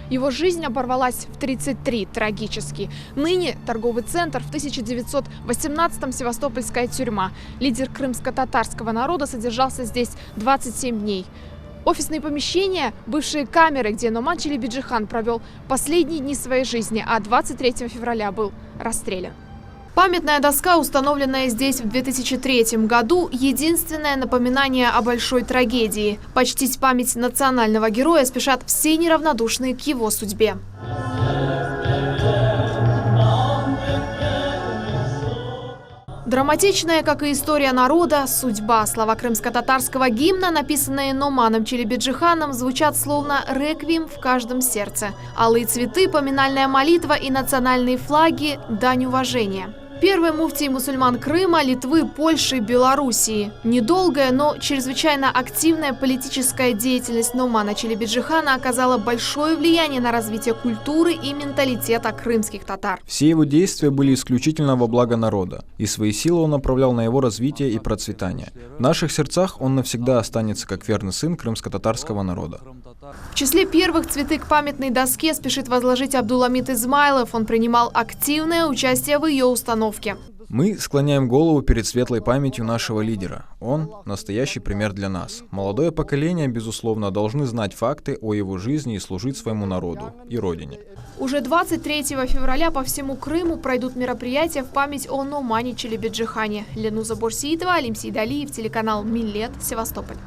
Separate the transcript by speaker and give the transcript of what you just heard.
Speaker 1: Его жизнь оборвалась в 1933 трагически. Ныне торговый центр, в 1918-м севастопольская тюрьма. Лидер крымско-татарского народа содержался здесь 27 дней. Офисные помещения – бывшие камеры, где Номан Челебиджихан провел последние дни своей жизни, а 23 февраля был расстрелян. Памятная доска, установленная здесь в 2003 году, единственное напоминание о большой трагедии. Почтить память национального героя спешат все неравнодушные к его судьбе. Драматичная, как и история народа, судьба. Слова крымско-татарского гимна, написанные Номаном Челебиджиханом, звучат словно реквием в каждом сердце. Алые цветы, поминальная молитва и национальные флаги – дань уважения. Первый муфтий мусульман Крыма, Литвы, Польши, Белоруссии. Недолгая, но чрезвычайно активная политическая деятельность Номана Челебиджихана оказала большое влияние на развитие культуры и менталитета крымских татар.
Speaker 2: Все его действия были исключительно во благо народа, и свои силы он направлял на его развитие и процветание. В наших сердцах он навсегда останется как верный сын крымско-татарского народа.
Speaker 1: В числе первых цветы к памятной доске спешит возложить Абдуламид Измайлов. Он принимал активное участие в ее установке.
Speaker 2: Мы склоняем голову перед светлой памятью нашего лидера. Он – настоящий пример для нас. Молодое поколение, безусловно, должны знать факты о его жизни и служить своему народу и родине.
Speaker 1: Уже 23 февраля по всему Крыму пройдут мероприятия в память о Номане Челебиджихане. Ленуза Борсиитова, Алим Сейдалиев, телеканал Миллет, Севастополь.